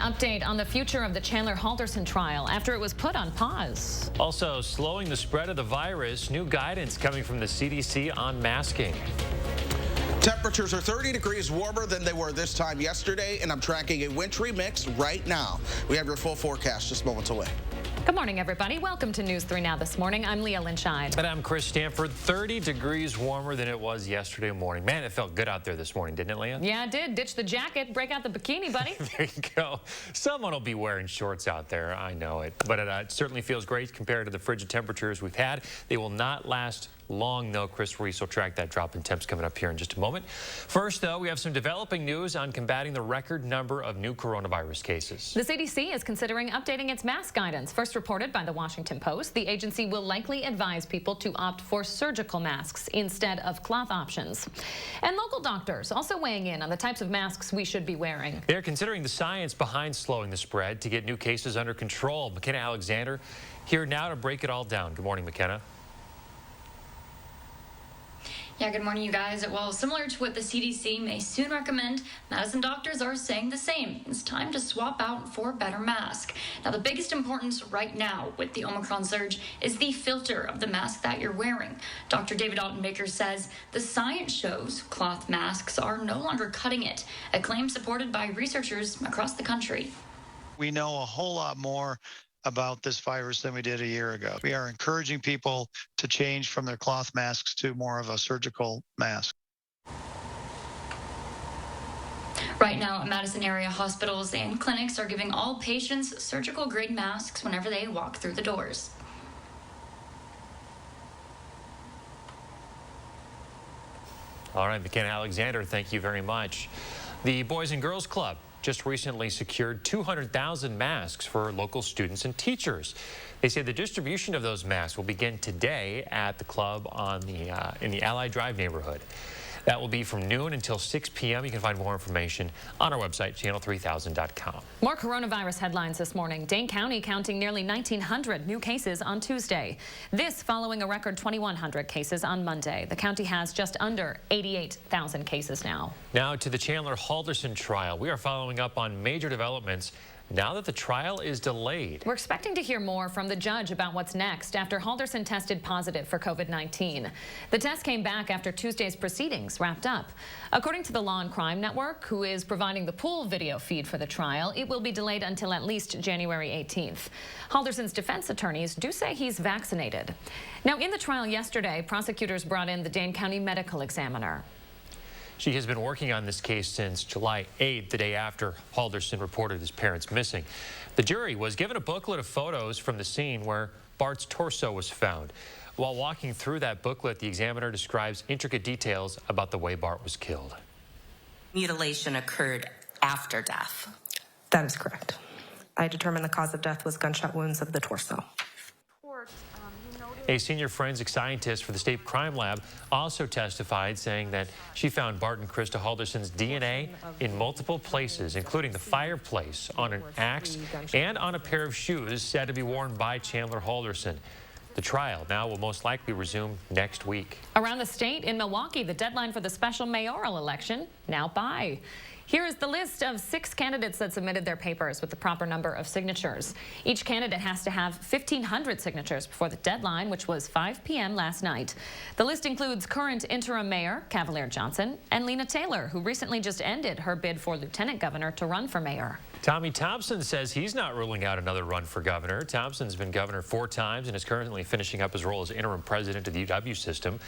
update on the future of the Chandler Halderson trial after it was put on pause. Also, slowing the spread of the virus, new guidance coming from the CDC on masking. Temperatures are 30 degrees warmer than they were this time yesterday, and I'm tracking a wintry mix right now. We have your full forecast just moments away. Good morning, everybody. Welcome to News 3 Now this morning. I'm Leah Lynchide. And I'm Chris Stanford. 30 degrees warmer than it was yesterday morning. Man, it felt good out there this morning, didn't it, Leah? Yeah, it did. Ditch the jacket, break out the bikini, buddy. There you go. Someone will be wearing shorts out there. I know it. But it certainly feels great compared to the frigid temperatures we've had. They will not last long, though. Chris Reese will track that drop in temps coming up here in just a moment. First, though, we have some developing news on combating the record number of new coronavirus cases. The CDC is considering updating its mask guidance. First reported by the Washington Post, the agency will likely advise people to opt for surgical masks instead of cloth options. And local doctors also weighing in on the types of masks we should be wearing. They're considering the science behind slowing the spread to get new cases under control. McKenna Alexander here now to break it all down. Good morning, McKenna. Yeah, good morning, you guys. Well, similar to what the CDC may soon recommend, Madison doctors are saying the same. It's time to swap out for a better mask. Now, the biggest importance right now with the Omicron surge is the filter of the mask that you're wearing. Dr. David Altenbaker says the science shows cloth masks are no longer cutting it, a claim supported by researchers across the country. We know a whole lot more about this virus than we did a year ago. We are encouraging people to change from their cloth masks to more of a surgical mask. Right now, Madison area hospitals and clinics are giving all patients surgical-grade masks whenever they walk through the doors. All right, McKenna Alexander, thank you very much. The Boys and Girls Club just recently secured 200,000 masks for local students and teachers. They say the distribution of those masks will begin today at the club on in the Allied Drive neighborhood. That will be from noon until 6 p.m. You can find more information on our website, channel3000.com. More coronavirus headlines this morning. Dane County counting nearly 1,900 new cases on Tuesday. This following a record 2,100 cases on Monday. The county has just under 88,000 cases now. Now to the Chandler Halderson trial. We are following up on major developments now that the trial is delayed. We're expecting to hear more from the judge about what's next after Halderson tested positive for COVID-19. The test came back after Tuesday's proceedings wrapped up. According to the Law and Crime Network, who is providing the pool video feed for the trial, it will be delayed until at least January 18th. Halderson's defense attorneys do say he's vaccinated. Now, in the trial yesterday, prosecutors brought in the Dane County medical examiner. She has been working on this case since July 8th, the day after Halderson reported his parents missing. The jury was given a booklet of photos from the scene where Bart's torso was found. While walking through that booklet, the examiner describes intricate details about the way Bart was killed. Mutilation occurred after death. That is correct. I determined the cause of death was gunshot wounds of the torso. A senior forensic scientist for the State Crime Lab also testified, saying that she found Bart and Krista Halderson's DNA in multiple places, including the fireplace, on an axe, and on a pair of shoes said to be worn by Chandler Halderson. The trial now will most likely resume next week. Around the state, in Milwaukee, the deadline for the special mayoral election now by. Here is the list of 6 candidates that submitted their papers with the proper number of signatures. Each candidate has to have 1,500 signatures before the deadline, which was 5 p.m. last night. The list includes current interim mayor Cavalier Johnson and Lena Taylor, who recently just ended her bid for lieutenant governor to run for mayor. Tommy Thompson says he's not ruling out another run for governor. Thompson's been governor 4 times and is currently finishing up his role as interim president of the UW system.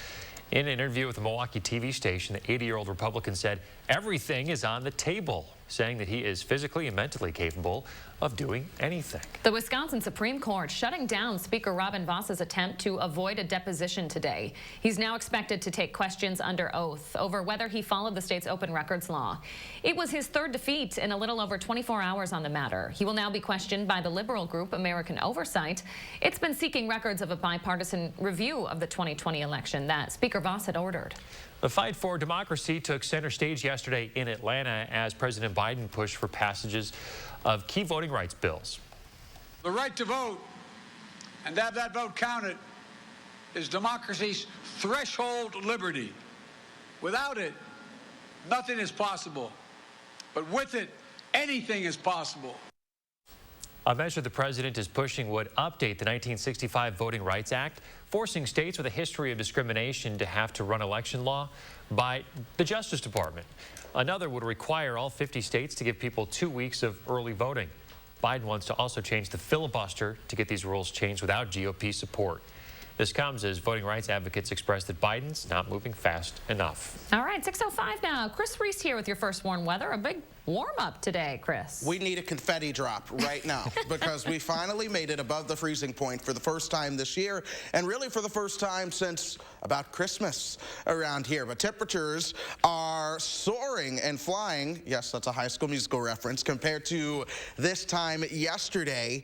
In an interview with a Milwaukee TV station, the 80-year-old Republican said everything is on the table, saying that he is physically and mentally capable of doing anything. The Wisconsin Supreme Court shutting down Speaker Robin Voss's attempt to avoid a deposition today. He's now expected to take questions under oath over whether he followed the state's open records law. It was his 3rd defeat in a little over 24 hours on the matter. He will now be questioned by the liberal group American Oversight. It's been seeking records of a bipartisan review of the 2020 election that Speaker Voss had ordered. The fight for democracy took center stage yesterday in Atlanta as President Biden pushed for passages of key voting rights bills. The right to vote and to have that vote counted is democracy's threshold liberty. Without it, nothing is possible. But with it, anything is possible. A measure the president is pushing would update the 1965 Voting Rights Act, forcing states with a history of discrimination to have to run election law by the Justice Department. Another would require all 50 states to give people 2 weeks of early voting. Biden wants to also change the filibuster to get these rules changed without GOP support. This comes as voting rights advocates express that Biden's not moving fast enough. All right, 6:05 now. Chris Reese here with your first warm weather. A big warm-up today, Chris. We need a confetti drop right now because we finally made it above the freezing point for the first time this year, and really for the first time since about Christmas around here. But temperatures are soaring and flying. Yes, that's a High School Musical reference. Compared to this time yesterday,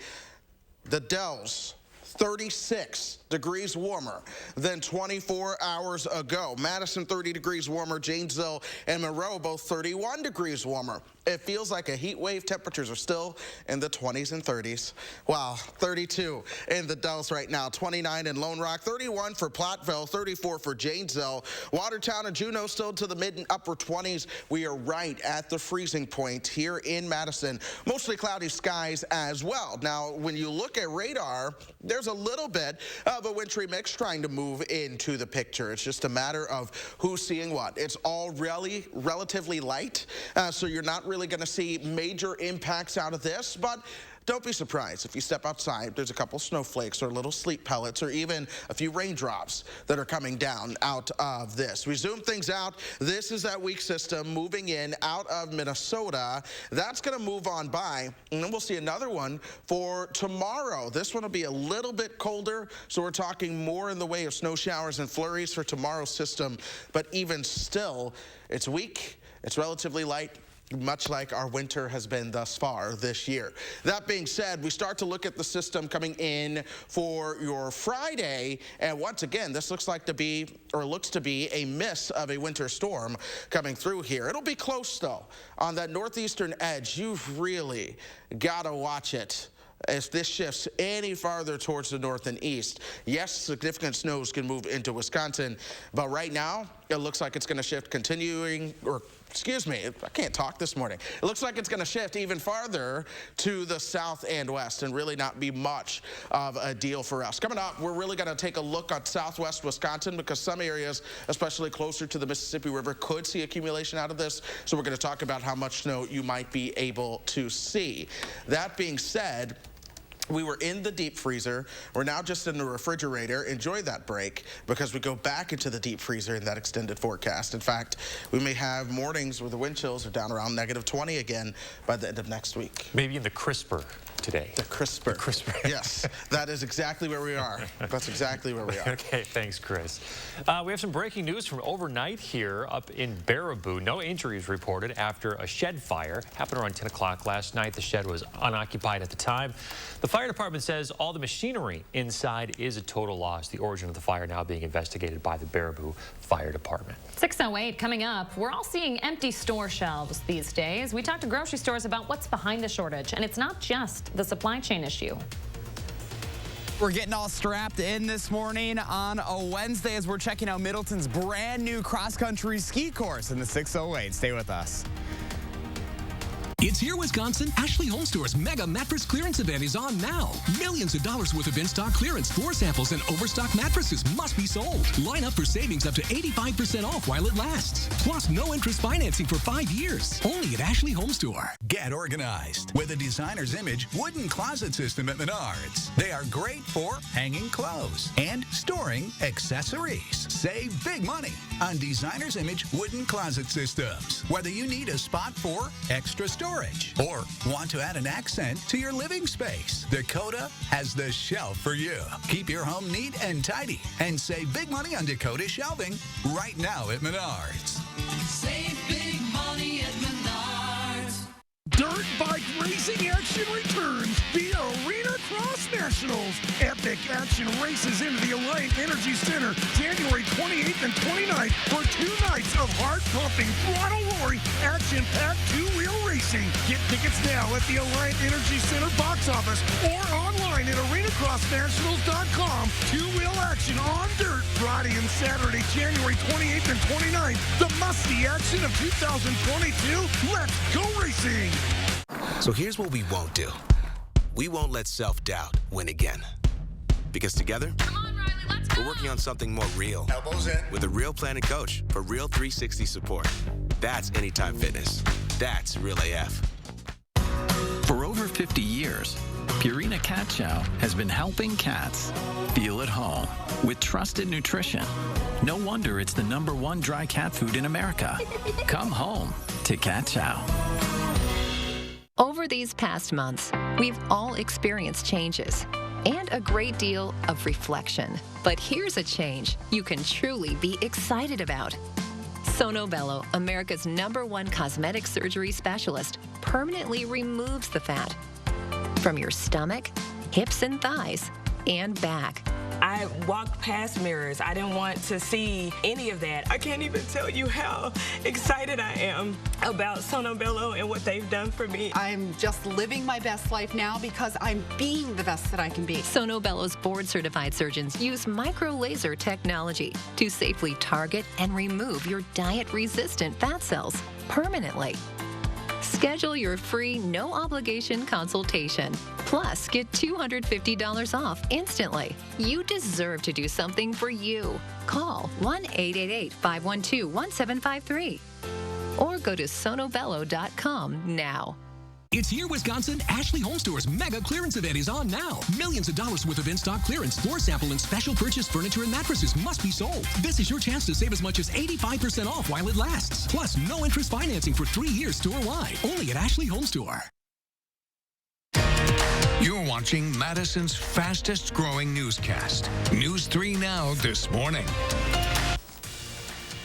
the Dells 36 degrees warmer than 24 hours ago. Madison 30 degrees warmer. Janesville and Monroe both 31 degrees warmer. It feels like a heat wave. Temperatures are still in the 20s and 30s. Wow, 32 in the Dells right now, 29 in Lone Rock, 31 for Platteville, 34 for Janesville. Watertown and Juneau still to the mid and upper 20s. We are right at the freezing point here in Madison. Mostly cloudy skies as well. Now, when you look at radar, there's a little bit of a wintry mix trying to move into the picture. It's just a matter of who's seeing what. It's all really relatively light, so you're not really going to see major impacts out of this, but don't be surprised if you step outside. There's a couple snowflakes or little sleet pellets or even a few raindrops that are coming down out of this. We zoom things out. This is that weak system moving in out of Minnesota. That's going to move on by, and then we'll see another one for tomorrow. This one will be a little bit colder, so we're talking more in the way of snow showers and flurries for tomorrow's system, but even still, it's weak, it's relatively light, much like our winter has been thus far this year. That being said, we start to look at the system coming in for your Friday, and once again, this looks to be a miss of a winter storm coming through here. It'll be close though. On that northeastern edge, you've really got to watch it. If this shifts any farther towards the north and east, yes, significant snows can move into Wisconsin, but right now, it looks like it's going to shift I can't talk this morning. It looks like it's going to shift even farther to the south and west and really not be much of a deal for us. Coming up, we're really going to take a look at southwest Wisconsin because some areas, especially closer to the Mississippi River, could see accumulation out of this. So we're going to talk about how much snow you might be able to see. That being said, we were in the deep freezer. We're now just in the refrigerator. Enjoy that break because we go back into the deep freezer in that extended forecast. In fact, we may have mornings where the wind chills are down around -20 again by the end of next week. Maybe in the crisper today. The crisper. The crisper. Yes, that is exactly where we are. That's exactly where we are. Okay, thanks, Chris. We have some breaking news from overnight here up in Baraboo. No injuries reported after a shed fire happened around 10 o'clock last night. The shed was unoccupied at the time. The fire department says all the machinery inside is a total loss. The origin of the fire now being investigated by the Baraboo Fire Department. 6:08 coming up. We're all seeing empty store shelves these days. We talked to grocery stores about what's behind the shortage, and it's not just the supply chain issue. We're getting all strapped in this morning on a Wednesday as we're checking out Middleton's brand new cross-country ski course in the 608. Stay with us. It's here, Wisconsin. Ashley Home Store's mega mattress clearance event is on now. Millions of dollars worth of in-stock clearance, floor samples, and overstock mattresses must be sold. Line up for savings up to 85% off while it lasts. Plus, no interest financing for 5 years. Only at Ashley Home Store. Get organized with a designer's image wooden closet system at Menards. They are great for hanging clothes and storing accessories. Save big money on designer's image wooden closet systems. Whether you need a spot for extra storage or want to add an accent to your living space, Dakota has the shelf for you. Keep your home neat and tidy and save big money on Dakota shelving right now at Menards. Save big money at Menards. Dirt bike racing action returns. The Arena Cross Nationals. Epic action races into the Alliant Energy Center January 28th and 29th for 2 nights of heart-pumping, throttle-roaring, action-packed two-wheel racing. Get tickets now at the Alliant Energy Center box office or online at arenacrossnationals.com. Two-wheel action on dirt Friday and Saturday, January 28th and 29th. The must-see action of 2022. Let's go racing! So here's what we won't do. We won't let self-doubt win again. Because together, we're working on something more real. Elbows in. With a real plan and coach for real 360 support. That's Anytime Fitness. That's Real AF. For over 50 years, Purina Cat Chow has been helping cats feel at home with trusted nutrition. No wonder it's the #1 dry cat food in America. Come home to Cat Chow. Over these past months, we've all experienced changes and a great deal of reflection. But here's a change you can truly be excited about. Sono Bello, America's #1 cosmetic surgery specialist, permanently removes the fat from your stomach, hips and thighs, and back. I walked past mirrors. I didn't want to see any of that. I can't even tell you how excited I am about Sono Bello and what they've done for me. I'm just living my best life now because I'm being the best that I can be. Sono Bello's board-certified surgeons use micro-laser technology to safely target and remove your diet-resistant fat cells permanently. Schedule your free, no-obligation consultation. Plus, get $250 off instantly. You deserve to do something for you. Call 1-888-512-1753 or go to sonobello.com now. It's Here, Wisconsin. Ashley Home Store's mega clearance event is on now. Millions of dollars worth of in-stock clearance, floor sample, and special purchase furniture and mattresses must be sold. This is your chance to save as much as 85% off while it lasts. Plus, no interest financing for 3 years store-wide. Only at Ashley Home Store. You're watching Madison's fastest growing newscast. News 3 Now this morning.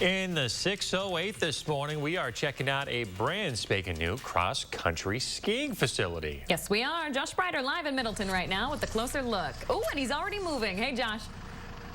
In the 608 this morning, we are checking out a brand spanking new cross-country skiing facility. Yes, we are. Josh Breider live in Middleton right now with a closer look. Oh, and he's already moving. Hey, Josh.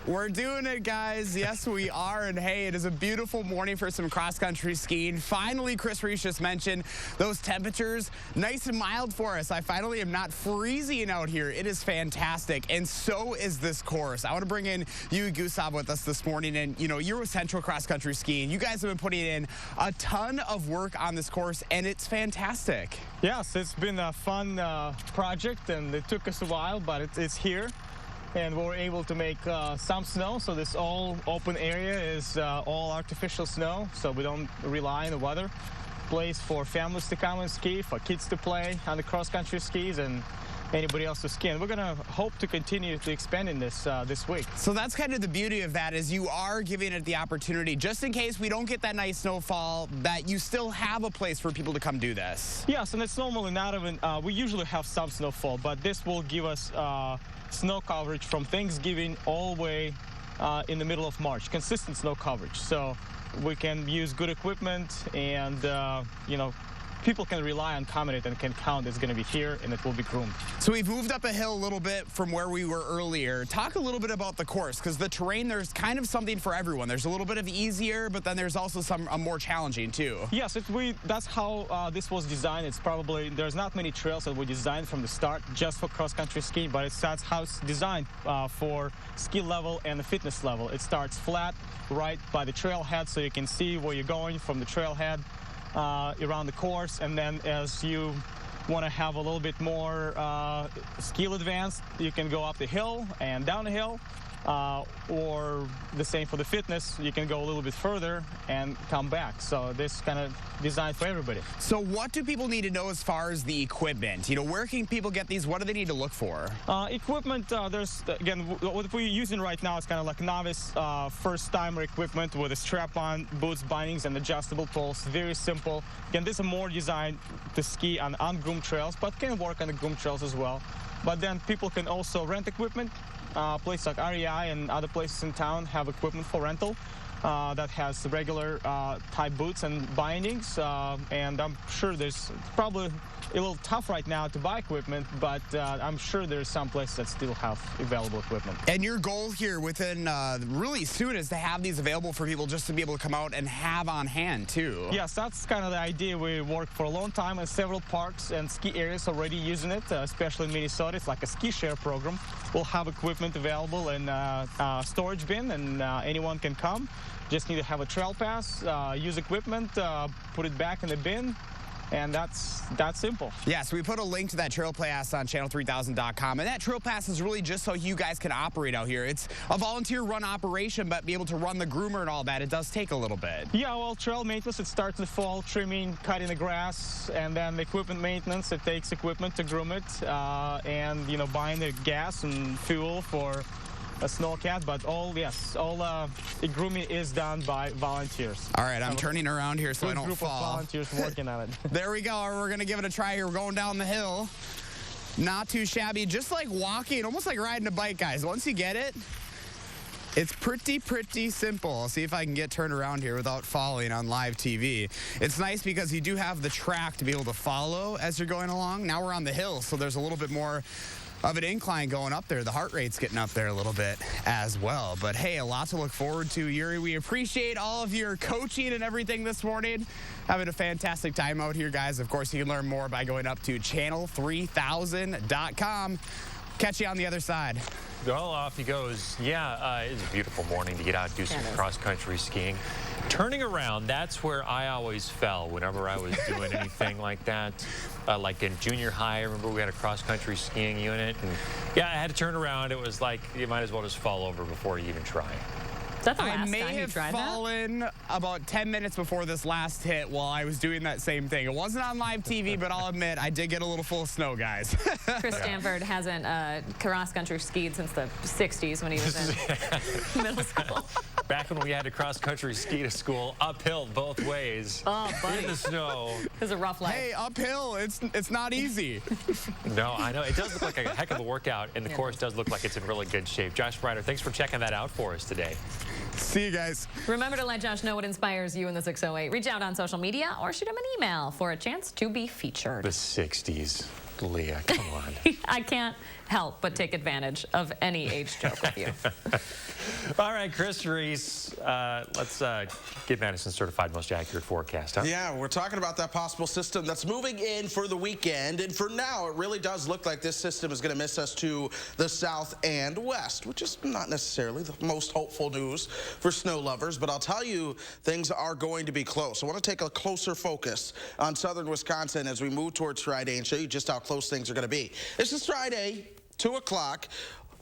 We're doing it, guys. Yes, we are. And hey, it is a beautiful morning for some cross-country skiing. Finally, Chris Reese just mentioned those temperatures nice and mild for us. I finally am not freezing out here. It is fantastic. And so is this course. I want to bring in you, Gustav, with us this morning. And, you know, you're with Central Cross Country Skiing. You guys have been putting in a ton of work on this course, and it's fantastic. Yes, it's been a fun project, and it took us a while, but it's here. And we were able to make some snow, so this all open area is all artificial snow, so we don't rely on the weather. Place for families to come and ski, for kids to play on the cross-country skis, and anybody else to ski. And we're going to hope to continue to expand in this this week. So that's kind of the beauty of that, is you are giving it the opportunity, just in case we don't get that nice snowfall, that you still have a place for people to come do this. Yes, and it's normally not even, we usually have some snowfall, but this will give us snow coverage from Thanksgiving all the way in the middle of March, consistent snow coverage. So we can use good equipment, and you know, people can rely on Comet and can count it's going to be here and it will be groomed. So we've moved up a hill a little bit from where we were earlier. Talk a little bit about the course, because the terrain, there's kind of something for everyone. There's a little bit of easier, but then there's also some more challenging too. Yes, that's how this was designed. It's probably, there's not many trails that were designed from the start just for cross-country skiing, but that's how it's designed for ski level and the fitness level. It starts flat right by the trailhead, so you can see where you're going from the trailhead around the course, and then as you want to have a little bit more skill advanced, you can go up the hill and down the hill, or the same for the fitness. You can go a little bit further and come back. So this is kind of designed for everybody. So what do people need to know as far as the equipment? You know, where can people get these? What do they need to look for? Equipment, there's, again, what we're using right now is kind of like novice first-timer equipment with a strap-on, boots, bindings, and adjustable poles. Very simple. Again, this is more designed to ski on ungroomed trails, but can work on the groomed trails as well. But then people can also rent equipment. Places like REI and other places in town have equipment for rental that has regular type boots and bindings, and I'm sure there's probably a little tough right now to buy equipment, but I'm sure there's some places that still have available equipment. And your goal here within really soon is to have these available for people just to be able to come out and have on hand too. Yes, that's kind of the idea. We worked for a long time in several parks and ski areas already using it, especially in Minnesota. It's like a ski share program. We'll have equipment available in storage bin, and anyone can come. Just need to have a trail pass, use equipment, put it back in the bin, and that's simple. Yeah, so we put a link to that trail pass on channel3000.com, and that trail pass is really just so you guys can operate out here. It's a volunteer run operation, but be able to run the groomer and all that, it does take a little bit. Yeah, well, trail maintenance, it starts in the fall, trimming, cutting the grass, and then the equipment maintenance, it takes equipment to groom it, and, you know, buying the gas and fuel for a snowcat, but all the grooming is done by volunteers. All right, I'm turning around here so I don't group fall. Of volunteers working on it. There we go. We're going to give it a try here. We're going down the hill. Not too shabby. Just like walking, almost like riding a bike, guys. Once you get it, it's pretty simple. I'll see if I can get turned around here without falling on live TV. It's nice because you do have the track to be able to follow as you're going along. Now we're on the hill, so there's a little bit more of an incline going up there. The heart rate's getting up there a little bit as well. But hey, a lot to look forward to, Yuri. We appreciate all of your coaching and everything this morning. Having a fantastic time out here, guys. Of course, you can learn more by going up to channel3000.com. Catch you on the other side. Well, off he goes. Yeah, it's a beautiful morning to get out and do some cross-country skiing. Turning around, that's where I always fell whenever I was doing anything like that. Like in junior high, I remember we had a cross-country skiing unit. And yeah, I had to turn around. It was like you might as well just fall over before you even try. Is that the last I may time you have tried fallen about 10 minutes before this last hit while I was doing that same thing. It wasn't on live TV, but I'll admit I did get a little full of snow, guys. Chris Stanford hasn't cross-country skied since the 60s when he was in middle school. Back when we had to cross-country ski to school, uphill both ways. Oh, buddy. In the snow. It was a rough life. Hey, uphill, it's not easy. No, I know. It does look like a heck of a workout, and the course does look like it's in really good shape. Josh Ryder, thanks for checking that out for us today. See you guys. Remember to let Josh know what inspires you in the 608. Reach out on social media or shoot him an email for a chance to be featured. The 60s. Leah, come on. I can't help but take advantage of any age joke with you. All right, Chris Reese, let's get Madison's certified most accurate forecast, huh? Yeah, we're talking about that possible system that's moving in for the weekend. And for now, it really does look like this system is going to miss us to the south and west, which is not necessarily the most hopeful news for snow lovers. But I'll tell you, things are going to be close. I want to take a closer focus on southern Wisconsin as we move towards Friday and show you just how close things are going to be. This is Friday, 2 o'clock.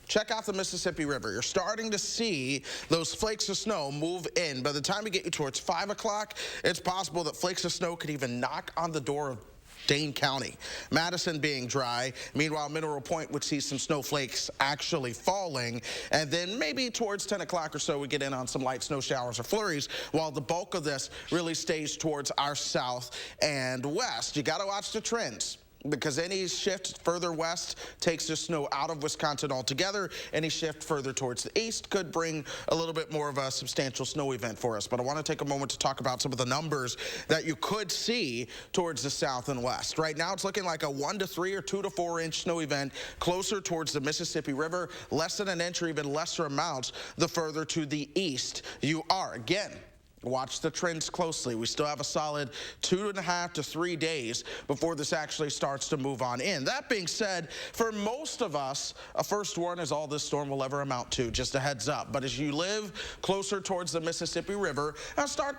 Check out the Mississippi River. You're starting to see those flakes of snow move in. By the time we get you towards 5 o'clock, it's possible that flakes of snow could even knock on the door of Dane County. Madison being dry. Meanwhile, Mineral Point would see some snowflakes actually falling. And then maybe towards 10 o'clock or so, we get in on some light snow showers or flurries, while the bulk of this really stays towards our south and west. You got to watch the trends, because any shift further west takes the snow out of Wisconsin altogether. Any shift further towards the east could bring a little bit more of a substantial snow event for us. But I want to take a moment to talk about some of the numbers that you could see towards the south and west. Right now, it's looking like a 1 to 3 or 2 to 4 inch snow event closer towards the Mississippi River, less than an inch or even lesser amounts the further to the east you are. Again, watch the trends closely. We still have a solid 2.5 to 3 days before this actually starts to move on in. That being said, for most of us, a first warn is all this storm will ever amount to, just a heads up. But as you live closer towards the Mississippi River, now start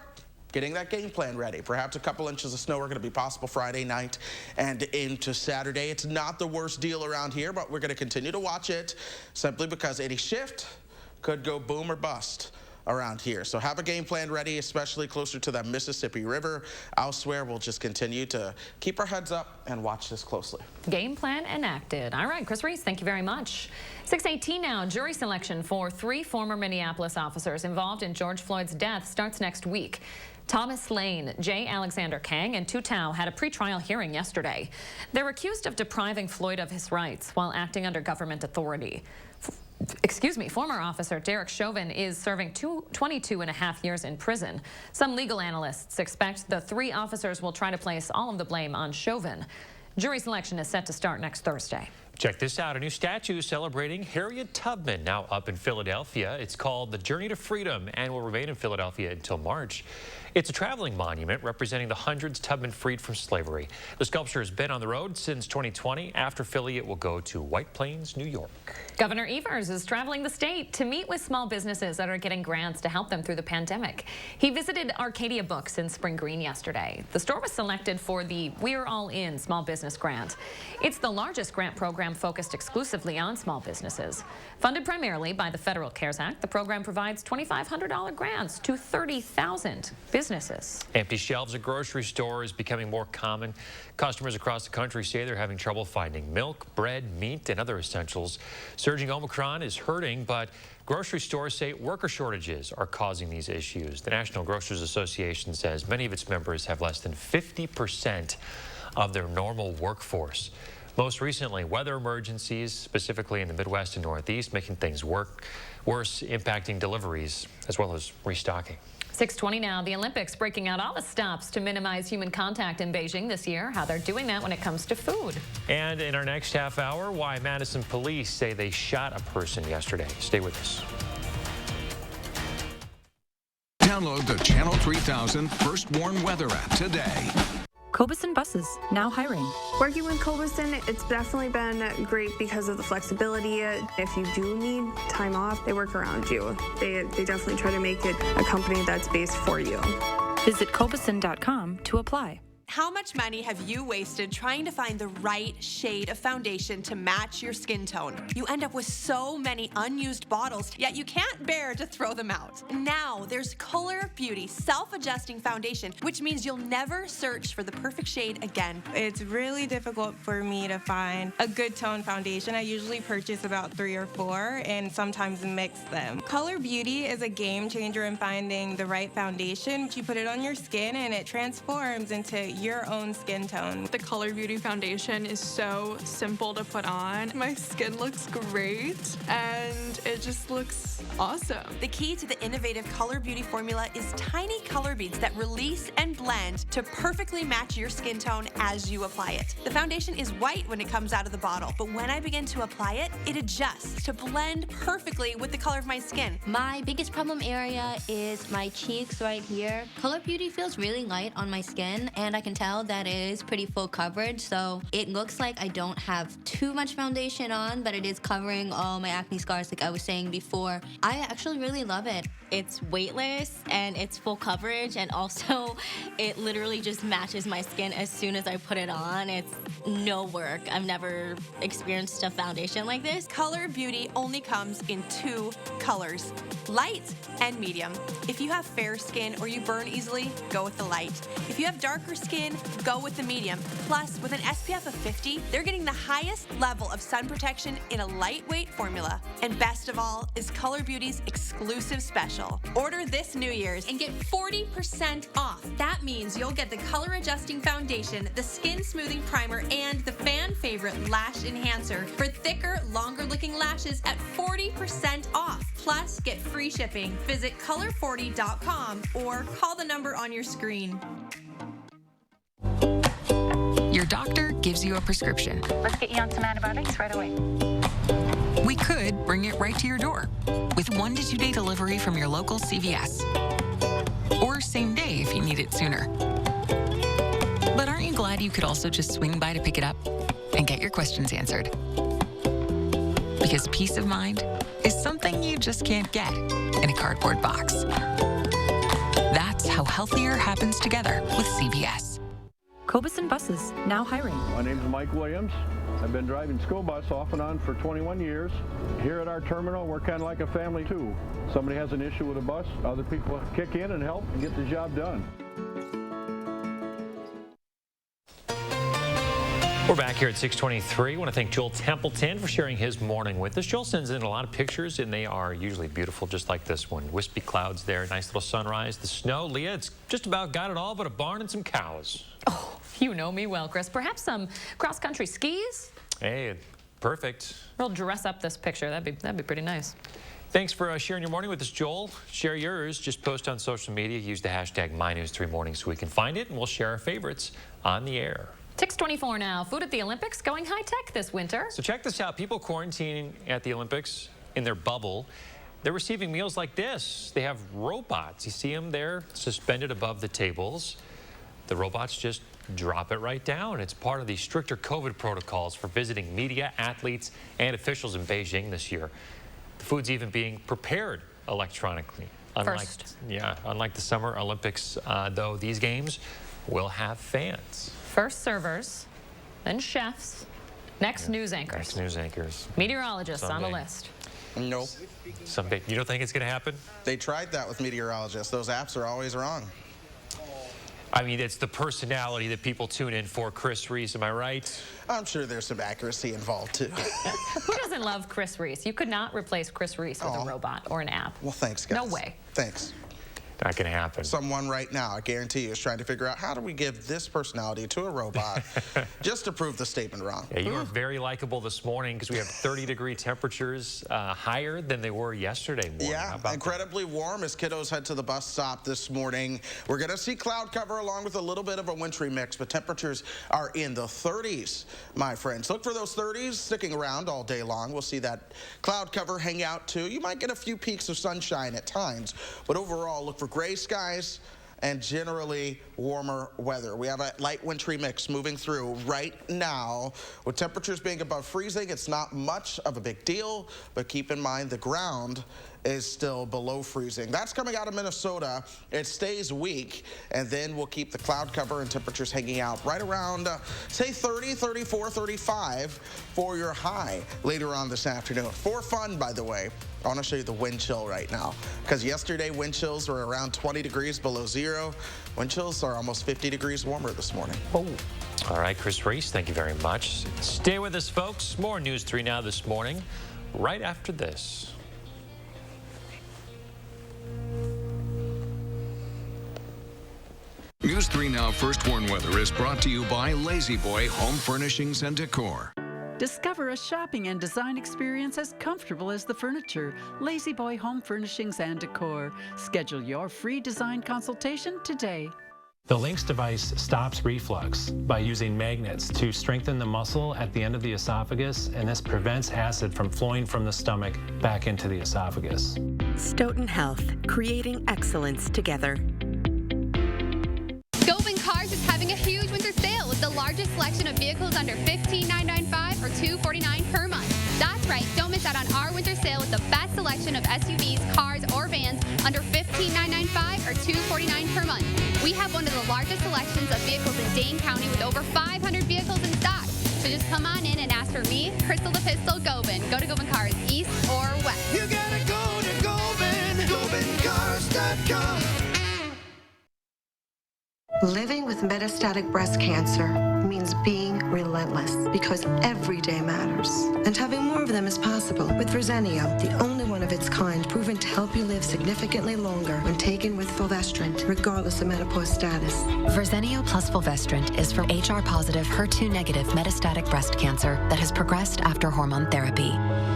getting that game plan ready. Perhaps a couple inches of snow are going to be possible Friday night and into Saturday. It's not the worst deal around here, but we're going to continue to watch it simply because any shift could go boom or bust around here. So have a game plan ready, especially closer to that Mississippi River. Elsewhere, we'll just continue to keep our heads up and watch this closely. Game plan enacted. All right, Chris Reese, thank you very much. 6:18 now. Jury selection for 3 former Minneapolis officers involved in George Floyd's death starts next week. Thomas Lane, J. Alexander Kang, and Tu Tao had a pretrial hearing yesterday. They're accused of depriving Floyd of his rights while acting under government authority. Former officer Derek Chauvin is serving 22.5 years in prison. Some legal analysts expect the 3 officers will try to place all of the blame on Chauvin. Jury selection is set to start next Thursday. Check this out, a new statue celebrating Harriet Tubman now up in Philadelphia. It's called the Journey to Freedom and will remain in Philadelphia until March. It's a traveling monument representing the hundreds Tubman freed from slavery. The sculpture has been on the road since 2020. After Philly, it will go to White Plains, New York. Governor Evers is traveling the state to meet with small businesses that are getting grants to help them through the pandemic. He visited Arcadia Books in Spring Green yesterday. The store was selected for the We're All In Small Business Grant. It's the largest grant program focused exclusively on small businesses. Funded primarily by the Federal CARES Act, the program provides $2,500 grants to 30,000 businesses. Empty shelves at grocery stores becoming more common. Customers across the country say they're having trouble finding milk, bread, meat, and other essentials. Surging Omicron is hurting, but grocery stores say worker shortages are causing these issues. The National Grocers Association says many of its members have less than 50% of their normal workforce. Most recently, weather emergencies, specifically in the Midwest and Northeast, making things worse, impacting deliveries as well as restocking. 6:20 now. The Olympics breaking out all the stops to minimize human contact in Beijing this year. How they're doing that when it comes to food. And in our next half hour, why Madison police say they shot a person yesterday. Stay with us. Download the Channel 3000 First Warn Weather app today. Cobuson buses, now hiring. Working with Cobuson, it's definitely been great because of the flexibility. If you do need time off, they work around you. They definitely try to make it a company that's based for you. Visit Cobuson.com to apply. How much money have you wasted trying to find the right shade of foundation to match your skin tone? You end up with so many unused bottles, yet you can't bear to throw them out. Now, there's Color Beauty Self-Adjusting Foundation, which means you'll never search for the perfect shade again. It's really difficult for me to find a good tone foundation. I usually purchase about 3 or 4 and sometimes mix them. Color Beauty is a game changer in finding the right foundation. You put it on your skin and it transforms into your own skin tone. The Color Beauty foundation is so simple to put on. My skin looks great and it just looks awesome. The key to the innovative Color Beauty formula is tiny color beads that release and blend to perfectly match your skin tone as you apply it. The foundation is white when it comes out of the bottle, but when I begin to apply it, it adjusts to blend perfectly with the color of my skin. My biggest problem area is my cheeks right here. Color Beauty feels really light on my skin, and I can tell that it is pretty full coverage, so it looks like I don't have too much foundation on, but it is covering all my acne scars like I was saying before. I actually really love it. It's weightless and it's full coverage, and also it literally just matches my skin as soon as I put it on. It's no work. I've never experienced a foundation like this. Color Beauty only comes in 2 colors, light and medium. If you have fair skin or you burn easily, go with the light. If you have darker skin, go with the medium. Plus, with an SPF of 50, they're getting the highest level of sun protection in a lightweight formula. And best of all is Color Beauty's exclusive special. Order this New Year's and get 40% off. That means you'll get the color adjusting foundation, the skin smoothing primer, and the fan favorite lash enhancer for thicker, longer looking lashes at 40% off. Plus, get free shipping. Visit color40.com or call the number on your screen. Your doctor gives you a prescription. Let's get you on some antibiotics right away. We could bring it right to your door with 1 to 2 day delivery from your local CVS. Or same day if you need it sooner. But aren't you glad you could also just swing by to pick it up and get your questions answered? Because peace of mind is something you just can't get in a cardboard box. That's how healthier happens together with CVS. Cobuson buses, now hiring. My name is Mike Williams. I've been driving school bus off and on for 21 years. Here at our terminal, we're kind of like a family too. Somebody has an issue with a bus, other people kick in and help and get the job done. We're back here at 6:23. I want to thank Joel Templeton for sharing his morning with us. Joel sends in a lot of pictures, and they are usually beautiful, just like this one. Wispy clouds there, nice little sunrise. The snow, Leah, it's just about got it all but a barn and some cows. Oh, you know me well, Chris. Perhaps some cross-country skis? Hey, perfect. We'll dress up this picture. That'd be pretty nice. Thanks for sharing your morning with us, Joel. Share yours. Just post on social media. Use the hashtag MyNews3Morning so we can find it, and we'll share our favorites on the air. 6:24 now. Food at the Olympics going high-tech this winter. So check this out. People quarantining at the Olympics in their bubble, they're receiving meals like this. They have robots. You see them there suspended above the tables. The robots just drop it right down. It's part of the stricter COVID protocols for visiting media, athletes, and officials in Beijing this year. The food's even being prepared electronically. Unlike the Summer Olympics, though, these games will have fans. First servers, then chefs, next news anchors. Next news anchors. Meteorologists on the list. Nope. Someday. You don't think it's going to happen? They tried that with meteorologists. Those apps are always wrong. I mean, it's the personality that people tune in for. Chris Reese, am I right? I'm sure there's some accuracy involved, too. Who doesn't love Chris Reese? You could not replace Chris Reese with a robot or an app. Well, thanks, guys. No way. Thanks. Not going to happen. Someone right now, I guarantee you, is trying to figure out how do we give this personality to a robot just to prove the statement wrong. Yeah, you were very likable this morning because we have 30-degree temperatures higher than they were yesterday morning. Yeah, incredibly warm as kiddos head to the bus stop this morning. We're going to see cloud cover along with a little bit of a wintry mix, but temperatures are in the 30s, my friends. Look for those 30s sticking around all day long. We'll see that cloud cover hang out too. You might get a few peaks of sunshine at times, but overall look for gray skies and generally warmer weather. We have a light wintry mix moving through right now. With temperatures being above freezing, it's not much of a big deal, but keep in mind the ground is still below freezing. That's coming out of Minnesota. It stays weak, and then we'll keep the cloud cover and temperatures hanging out right around, say, 30, 34, 35 for your high later on this afternoon. For fun, by the way, I want to show you the wind chill right now, because yesterday wind chills were around 20 degrees below zero. Wind chills are almost 50 degrees warmer this morning. Oh. All right, Chris Reese, thank you very much. Stay with us, folks. More News 3 Now this morning, right after this. News 3 Now First Warn Weather is brought to you by Lazy Boy Home Furnishings and Decor. Discover a shopping and design experience as comfortable as the furniture. Lazy Boy Home Furnishings and Decor. Schedule your free design consultation today. The Lynx device stops reflux by using magnets to strengthen the muscle at the end of the esophagus, and this prevents acid from flowing from the stomach back into the esophagus. Stoughton Health, creating excellence together. Govan Cars is having a huge winter sale with the largest selection of vehicles under $15,995 or $249 per month. That's right, don't miss out on our winter sale with the best selection of SUVs, cars, or vans under $15,995 or $249 per month. We have one of the largest selections of vehicles in Dane County with over 500 vehicles in stock. So just come on in and ask for me, Crystal the Pistol Govan. Go to Govan Cars, east or west. You gotta go to Govan, GovanCars.com. Living with metastatic breast cancer means being relentless because every day matters. And having more of them is possible with Verzenio, the only one of its kind proven to help you live significantly longer when taken with fulvestrant, regardless of menopause status. Verzenio plus fulvestrant is for HR-positive, HER2-negative metastatic breast cancer that has progressed after hormone therapy.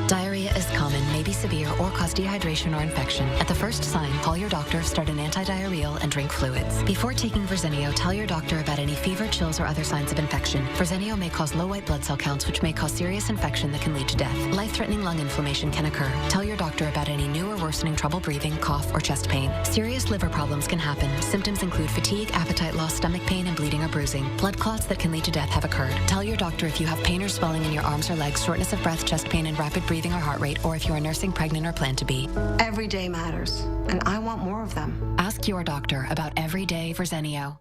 Diarrhea is common, may be severe, or cause dehydration or infection. At the first sign, call your doctor, start an antidiarrheal, and drink fluids. Before taking Verzenio, tell your doctor about any fever, chills, or other signs of infection. Verzenio may cause low white blood cell counts, which may cause serious infection that can lead to death. Life-threatening lung inflammation can occur. Tell your doctor about any new or worsening trouble breathing, cough, or chest pain. Serious liver problems can happen. Symptoms include fatigue, appetite loss, stomach pain, and bleeding or bruising. Blood clots that can lead to death have occurred. Tell your doctor if you have pain or swelling in your arms or legs, shortness of breath, chest pain, and rapid breathing or heart rate, or if you are nursing, pregnant, or plan to be. Every day matters, and I want more of them. Ask your doctor about everyday Verzenio.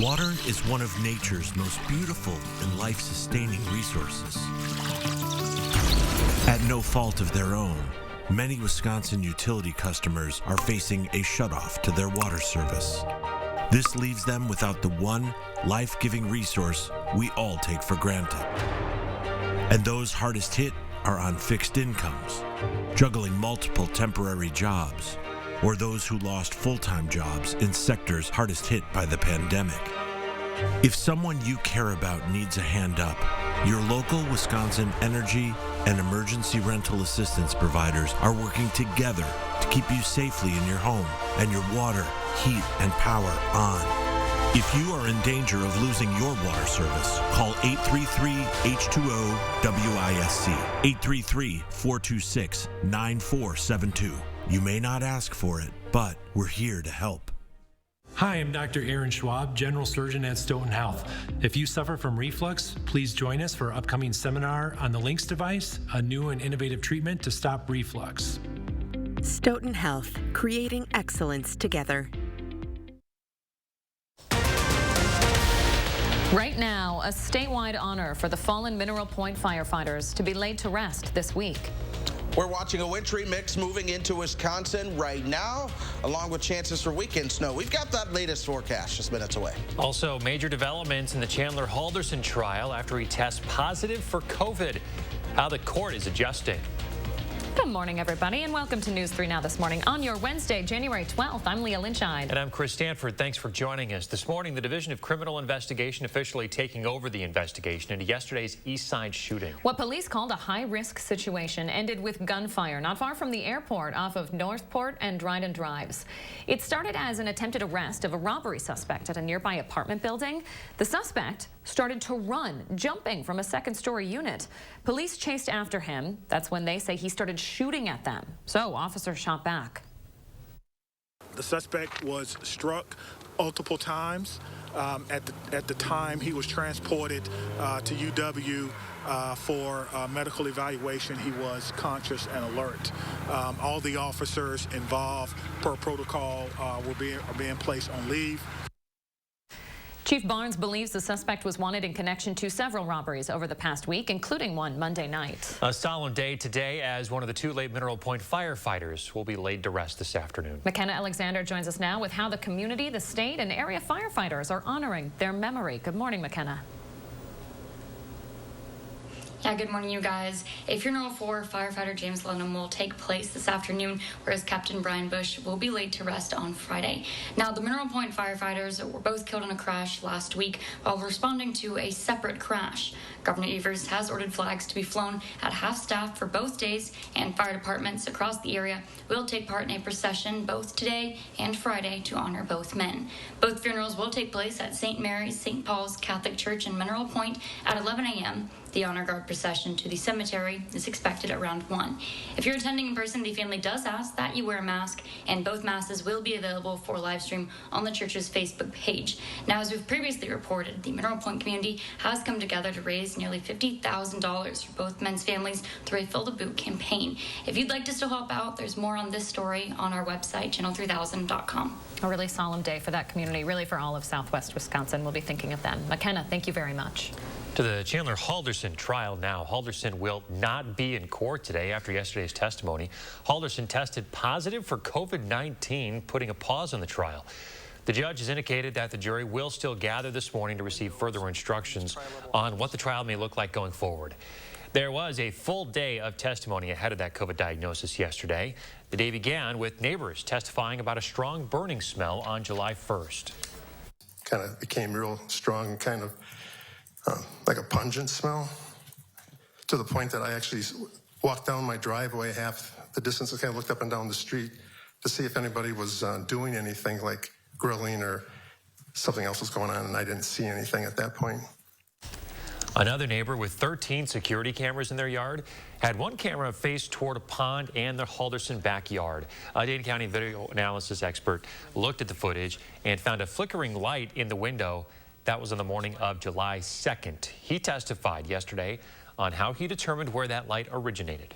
Water is one of nature's most beautiful and life-sustaining resources. At no fault of their own, many Wisconsin utility customers are facing a shutoff to their water service. This leaves them without the one life-giving resource we all take for granted. And those hardest hit are on fixed incomes, juggling multiple temporary jobs, or those who lost full-time jobs in sectors hardest hit by the pandemic. If someone you care about needs a hand up, your local Wisconsin energy and emergency rental assistance providers are working together to keep you safely in your home and your water, heat, and power on. If you are in danger of losing your water service, call 833-H2O-WISC, 833-426-9472. You may not ask for it, but we're here to help. Hi, I'm Dr. Aaron Schwab, General Surgeon at Stoughton Health. If you suffer from reflux, please join us for our upcoming seminar on the LINX device, a new and innovative treatment to stop reflux. Stoughton Health, creating excellence together. Right now, a statewide honor for the fallen Mineral Point firefighters to be laid to rest this week. We're watching a wintry mix moving into Wisconsin right now, along with chances for weekend snow. We've got that latest forecast just minutes away. Also, major developments in the Chandler Halderson trial after he tests positive for COVID. How the court is adjusting. Good morning, everybody, and welcome to News 3 Now this morning. On your Wednesday, January 12th, I'm Leah Lynchide. And I'm Chris Stanford. Thanks for joining us. This morning, the Division of Criminal Investigation officially taking over the investigation into yesterday's East Side shooting. What police called a high-risk situation ended with gunfire not far from the airport off of Northport and Dryden Drives. It started as an attempted arrest of a robbery suspect at a nearby apartment building. The suspect started to run, jumping from a second-story unit. Police chased after him. That's when they say he started shooting at them. So officers shot back. The suspect was struck multiple times. At the time he was transported to UW for medical evaluation, he was conscious and alert. All the officers involved per protocol are being placed on leave. Chief Barnes believes the suspect was wanted in connection to several robberies over the past week, including one Monday night. A solemn day today as one of the two late Mineral Point firefighters will be laid to rest this afternoon. McKenna Alexander joins us now with how the community, the state, and area firefighters are honoring their memory. Good morning, McKenna. Yeah, good morning, you guys. A funeral for firefighter James Lenham will take place this afternoon, whereas Captain Brian Bush will be laid to rest on Friday. Now, the Mineral Point firefighters were both killed in a crash last week while responding to a separate crash. Governor Evers has ordered flags to be flown at half staff for both days, and fire departments across the area will take part in a procession both today and Friday to honor both men. Both funerals will take place at St. Mary's St. Paul's Catholic Church in Mineral Point at 11 a.m. The honor guard procession to the cemetery is expected around 1. If you're attending in person, the family does ask that you wear a mask, and both masses will be available for live stream on the church's Facebook page. Now, as we've previously reported, the Mineral Point community has come together to raise nearly $50,000 for both men's families through a Fill the Boot campaign. If you'd like to still help out, there's more on this story on our website, channel3000.com. A really solemn day for that community, really for all of Southwest Wisconsin. We'll be thinking of them. McKenna, thank you very much. To the Chandler Halderson trial now. Halderson will not be in court today after yesterday's testimony. Halderson tested positive for COVID-19, putting a pause on the trial. The judge has indicated that the jury will still gather this morning to receive further instructions on what the trial may look like going forward. There was a full day of testimony ahead of that COVID diagnosis yesterday. The day began with neighbors testifying about a strong burning smell on July 1st. Kind of became real strong, kind of like a pungent smell, to the point that I actually walked down my driveway half the distance and kind of looked up and down the street to see if anybody was doing anything like grilling or something else was going on, and I didn't see anything at that point. Another neighbor with 13 security cameras in their yard had one camera faced toward a pond and the Halderson backyard. A Dane County video analysis expert looked at the footage and found a flickering light in the window. That was on the morning of July 2nd. He testified yesterday on how he determined where that light originated.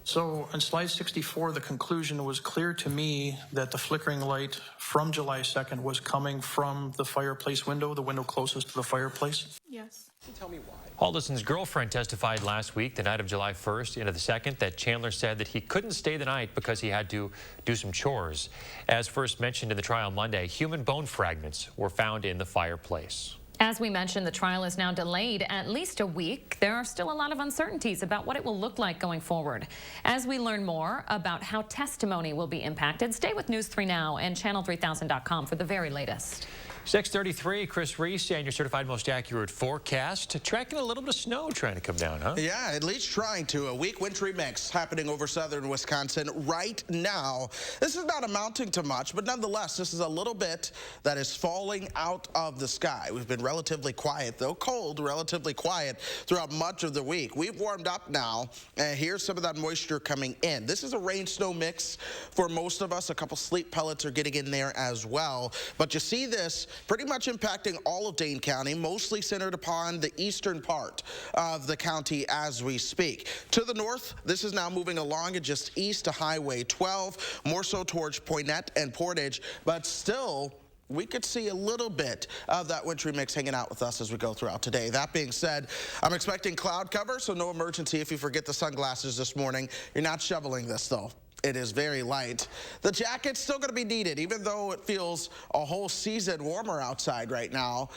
So on slide 64, the conclusion was clear to me that the flickering light from July 2nd was coming from the fireplace window, the window closest to the fireplace. Yes. Tell me why. Halderson's girlfriend testified last week, the night of July 1st into the 2nd, that Chandler said that he couldn't stay the night because he had to do some chores. As first mentioned in the trial Monday, human bone fragments were found in the fireplace. As we mentioned, the trial is now delayed at least a week. There are still a lot of uncertainties about what it will look like going forward. As we learn more about how testimony will be impacted, stay with News 3 Now and channel3000.com for the very latest. 6:33, Chris Reese and your certified most accurate forecast. Tracking a little bit of snow trying to come down, huh? Yeah, at least trying to. A weak wintry mix happening over southern Wisconsin right now. This is not amounting to much, but nonetheless, this is a little bit that is falling out of the sky. We've been relatively quiet, though cold, relatively quiet throughout much of the week. We've warmed up now, and here's some of that moisture coming in. This is a rain-snow mix for most of us. A couple sleet pellets are getting in there as well. But you see this pretty much impacting all of Dane County, mostly centered upon the eastern part of the county as we speak. To the north, this is now moving along and just east of Highway 12, more so towards Poynette and Portage, but still we could see a little bit of that wintry mix hanging out with us as we go throughout today. That being said, I'm expecting cloud cover, so no emergency if you forget the sunglasses this morning. You're not shoveling this, though. It is very light. The jacket's still going to be needed, even though it feels a whole season warmer outside right now.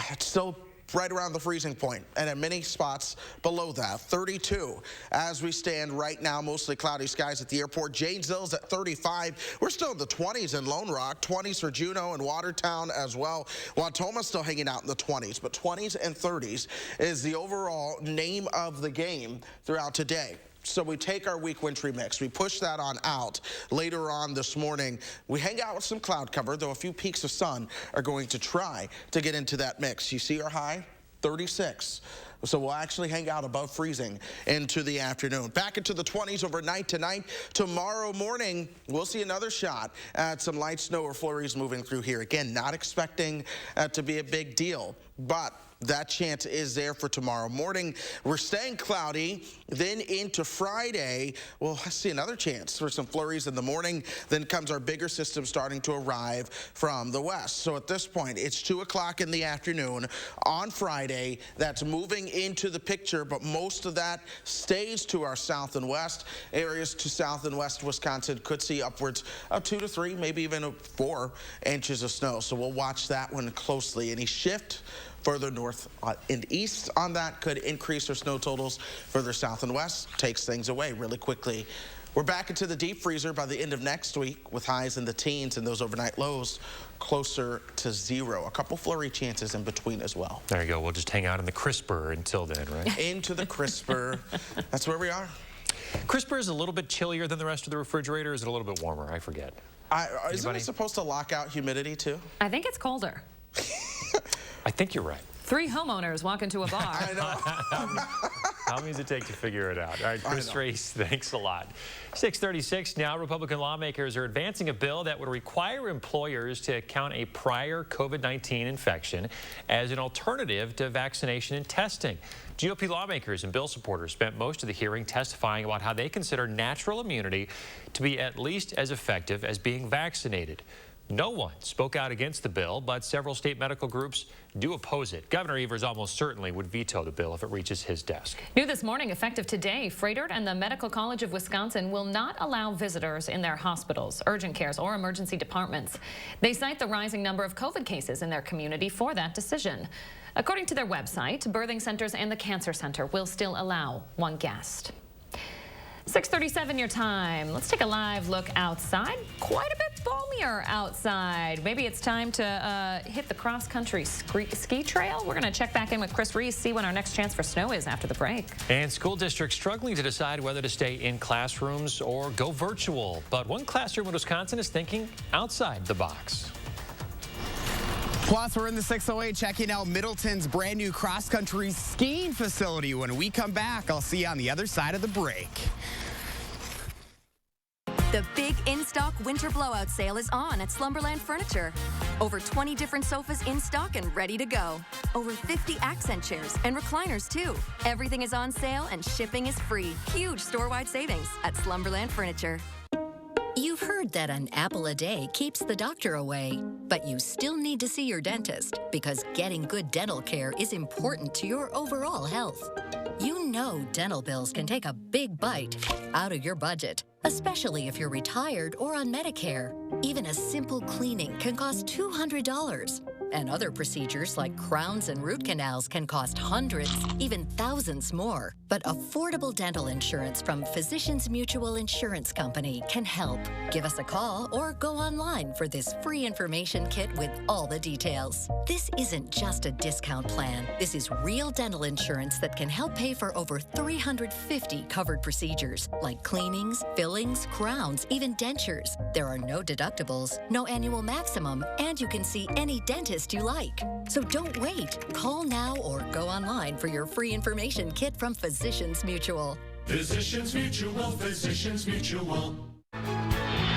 It's still right around the freezing point, and in many spots below that, 32 as we stand right now. Mostly cloudy skies at the airport. Janesville's at 35. We're still in the 20s in Lone Rock, 20s for Juneau and Watertown as well. Wautoma's still hanging out in the 20s, but 20s and 30s is the overall name of the game throughout today. So we take our weak wintry mix, we push that on out. Later on this morning, we hang out with some cloud cover, though a few peaks of sun are going to try to get into that mix. You see our high? 36. So we'll actually hang out above freezing into the afternoon. Back into the 20s overnight tonight. Tomorrow morning, we'll see another shot at some light snow or flurries moving through here. Again, not expecting to be a big deal, but that chance is there for tomorrow morning. We're staying cloudy. Then into Friday, we'll see another chance for some flurries in the morning. Then comes our bigger system starting to arrive from the west. So at this point, it's 2 o'clock in the afternoon on Friday. That's moving into the picture, but most of that stays to our south and west. Areas to south and west Wisconsin could see upwards of 2 to 3, maybe even 4 inches of snow. So we'll watch that one closely. Any shift further north and east on that could increase our snow totals. Further south and west takes things away really quickly. We're back into the deep freezer by the end of next week with highs in the teens and those overnight lows closer to 0. A couple flurry chances in between as well. There you go. We'll just hang out in the crisper until then, right? Into the crisper. That's where we are. Crisper is a little bit chillier than the rest of the refrigerator. Is it a little bit warmer? I forget. Isn't it supposed to lock out humidity too? I think it's colder. I think you're right. 3 homeowners walk into a bar. I know. How long does it take to figure it out? All right, Chris Reese, thanks a lot. 6:36 now. Republican lawmakers are advancing a bill that would require employers to count a prior COVID-19 infection as an alternative to vaccination and testing. GOP lawmakers and bill supporters spent most of the hearing testifying about how they consider natural immunity to be at least as effective as being vaccinated. No one spoke out against the bill, but several state medical groups do oppose it. Governor Evers almost certainly would veto the bill if it reaches his desk. New this morning, effective today, Froedtert and the Medical College of Wisconsin will not allow visitors in their hospitals, urgent cares, or emergency departments. They cite the rising number of COVID cases in their community for that decision. According to their website, birthing centers and the Cancer Center will still allow 1 guest. 6:37 your time. Let's take a live look outside. Quite a bit balmier outside. Maybe it's time to hit the cross-country ski trail. We're going to check back in with Chris Reese, see when our next chance for snow is after the break. And school districts struggling to decide whether to stay in classrooms or go virtual. But one classroom in Wisconsin is thinking outside the box. Plus, we're in the 608 checking out Middleton's brand new cross-country skiing facility. When we come back, I'll see you on the other side of the break. The big in-stock winter blowout sale is on at Slumberland Furniture. Over 20 different sofas in stock and ready to go. Over 50 accent chairs and recliners too. Everything is on sale and shipping is free. Huge store-wide savings at Slumberland Furniture. You've heard that an apple a day keeps the doctor away, but you still need to see your dentist because getting good dental care is important to your overall health. You know dental bills can take a big bite out of your budget, especially if you're retired or on Medicare. Even a simple cleaning can cost $200. And other procedures like crowns and root canals can cost hundreds, even thousands more. But affordable dental insurance from Physicians Mutual Insurance Company can help. Give us a call or go online for this free information kit with all the details. This isn't just a discount plan. This is real dental insurance that can help pay for over 350 covered procedures like cleanings, fillings, crowns, even dentures. There are no deductibles, no annual maximum, and you can see any dentist you like. So don't wait. Call now or go online for your free information kit from Physicians Mutual. Physicians Mutual, Physicians Mutual.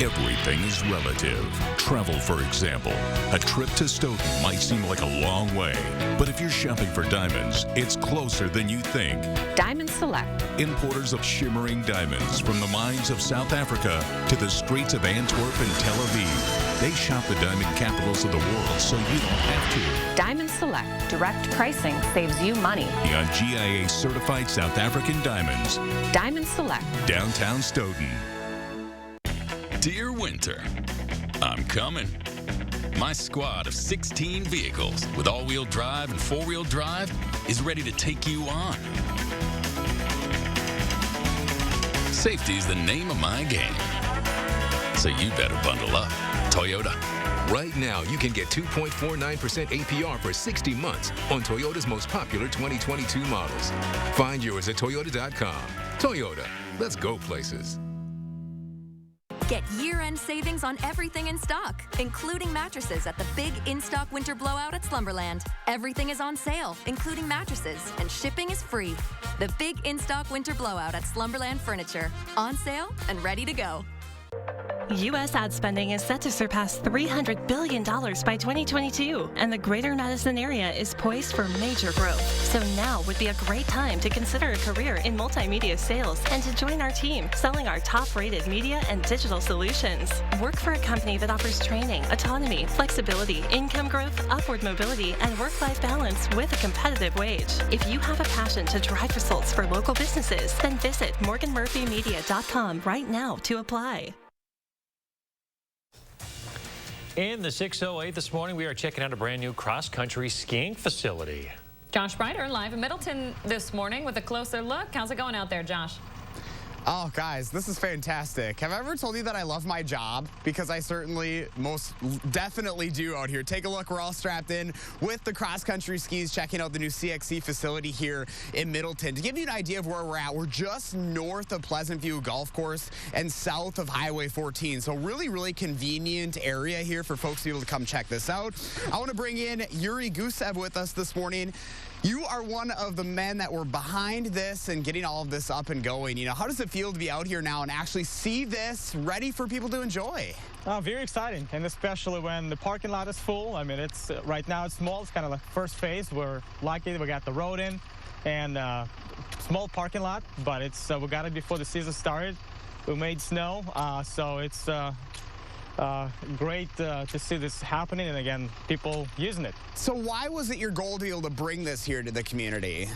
Everything is relative. Travel, for example. A trip to Stoughton might seem like a long way, but if you're shopping for diamonds, it's closer than you think. Diamond Select. Importers of shimmering diamonds from the mines of South Africa to the streets of Antwerp and Tel Aviv. They shop the diamond capitals of the world so you don't have to. Diamond Select. Direct pricing saves you money. On GIA certified South African diamonds. Diamond Select. Downtown Stoughton. Dear Winter, I'm coming. My squad of 16 vehicles with all-wheel drive and four-wheel drive is ready to take you on. Safety is the name of my game. So you better bundle up. Toyota. Right now, you can get 2.49% APR for 60 months on Toyota's most popular 2022 models. Find yours at Toyota.com. Toyota, let's go places. Get year-end savings on everything in stock, including mattresses at the big in-stock winter blowout at Slumberland. Everything is on sale, including mattresses, and shipping is free. The big in-stock winter blowout at Slumberland Furniture. On sale and ready to go. U.S. ad spending is set to surpass $300 billion by 2022, and the greater Madison area is poised for major growth. So now would be a great time to consider a career in multimedia sales and to join our team selling our top-rated media and digital solutions. Work for a company that offers training, autonomy, flexibility, income growth, upward mobility, and work-life balance with a competitive wage. If you have a passion to drive results for local businesses, then visit morganmurphymedia.com right now to apply. In the 608 this morning, we are checking out a brand new cross-country skiing facility. Josh Breider live in Middleton this morning with a closer look. How's it going out there, Josh? Oh, guys, this is fantastic. Have I ever told you that I love my job? Because I certainly most definitely do out here. Take a look. We're all strapped in with the cross-country skis, checking out the new CXC facility here in Middleton. To give you an idea of where we're at, we're just north of Pleasant View Golf Course and south of Highway 14. So really, really convenient area here for folks to be able to come check this out. I want to bring in Yuri Gusev with us this morning. You are one of the men that were behind this and getting all of this up and going. You know, how does it feel to be out here now and actually see this ready for people to enjoy? Very exciting, and especially when the parking lot is full. I mean, it's right now it's small. It's kind of like first phase. We're lucky we got the road in and small parking lot, but it's we got it before the season started. We made snow, so it's great to see this happening, and again, people using it. So why was it your goal to be able to bring this here to the community?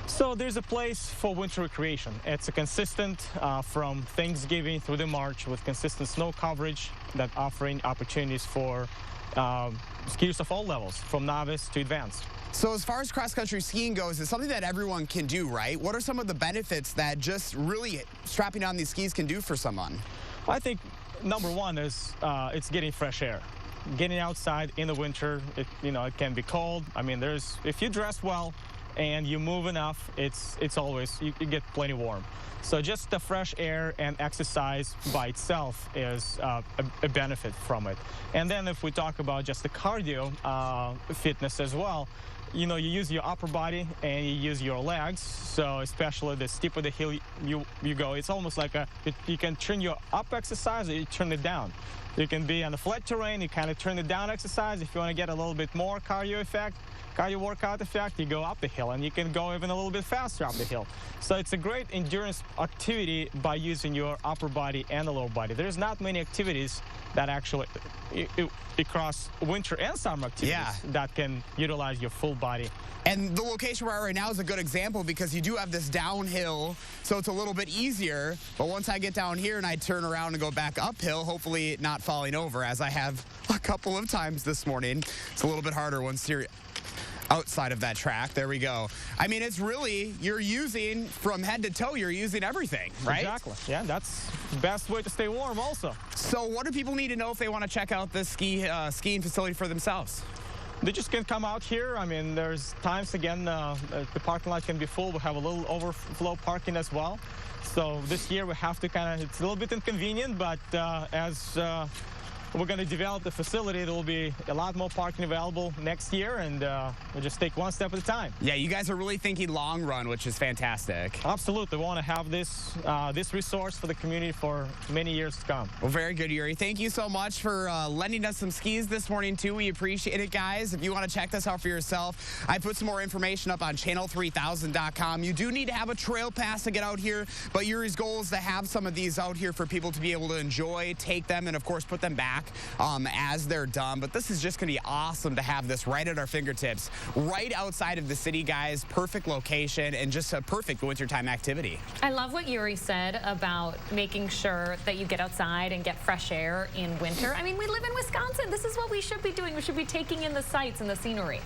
So there's a place for winter recreation. It's a consistent from Thanksgiving through the March with consistent snow coverage that offering opportunities for skiers of all levels, from novice to advanced. So as far as cross-country skiing goes, it's something that everyone can do, right? What are some of the benefits that just really strapping on these skis can do for someone? I think number one is it's getting fresh air. Getting outside in the winter, it can be cold. I mean, if you dress well and you move enough, it's always, you get plenty warm. So just the fresh air and exercise by itself is a benefit from it. And then if we talk about just the cardio fitness as well, you use your upper body and you use your legs. So especially the steeper the hill you go, it's almost like you can turn your up exercise or you turn it down. You can be on the flat terrain, you kind of turn it down exercise. If you want to get a little bit more cardio workout effect, you go up the hill, and you can go even a little bit faster up the hill. So it's a great endurance activity by using your upper body and the lower body. There's not many activities that actually across winter and summer activities that can utilize your full body. And the location we're at right now is a good example because you do have this downhill, so it's a little bit easier. But once I get down here and I turn around and go back uphill, hopefully not falling over, as I have a couple of times this morning. It's a little bit harder once you're outside of that track. There we go. I mean, it's really, you're using from head to toe, you're using everything, right? Exactly. Yeah, that's the best way to stay warm also. So what do people need to know if they want to check out this skiing facility for themselves? They just can come out here. I mean, there's times, again, the parking lot can be full. We have a little overflow parking as well. So this year we have to it's a little bit inconvenient, but as we're going to develop the facility, there will be a lot more parking available next year, and we'll just take one step at a time. Yeah, you guys are really thinking long run, which is fantastic. Absolutely. We want to have this resource for the community for many years to come. Well, very good, Yuri. Thank you so much for lending us some skis this morning, too. We appreciate it, guys. If you want to check this out for yourself, I put some more information up on channel3000.com. You do need to have a trail pass to get out here, but Yuri's goal is to have some of these out here for people to be able to enjoy, take them, and, of course, put them back as they're done. But this is just going to be awesome to have this right at our fingertips, right outside of the city, guys. Perfect location and just a perfect wintertime activity. I love what Yuri said about making sure that you get outside and get fresh air in winter. I mean, we live in Wisconsin. This is what we should be doing. We should be taking in the sights and the scenery.